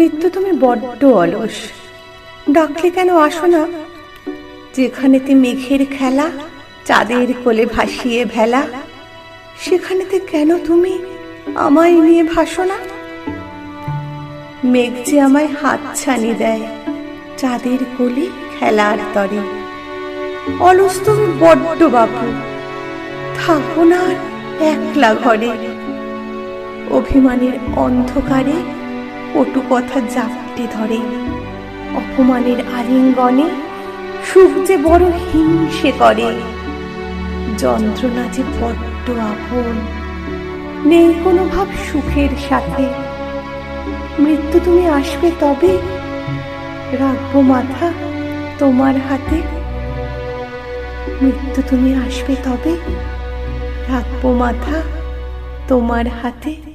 মৃত্যু তুমি বড্ড অলস, ডাকলে কেন আসো না? যেখানেতে মেঘের খেলা, চাঁদের কোলে ভাসিয়ে ভেলা, সেখানেতে কেন তুমি আমায় নিয়ে ভাসো না? মেঘ যে আমায় হাত ছানি দেয় চাঁদের কোলে খেলার তরে। অলস তুমি বড্ড বাপু, থাকো না আর একলা ঘরে। অভিমানের অন্ধকারে কটু কথা জাপটে ধরে, অপমানের আলিঙ্গনে সুখ যে বড় হিংসে করে। যন্ত্রণা যে বড্ড আপন, নেই কোনো ভাব সুখের সাথে। মৃত্যু তুমি আসবে তবে, রাখবো মাথা তোমার হাতে। মৃত্যু তুমি আসবে তবে, রাখবো মাথা তোমার হাতে।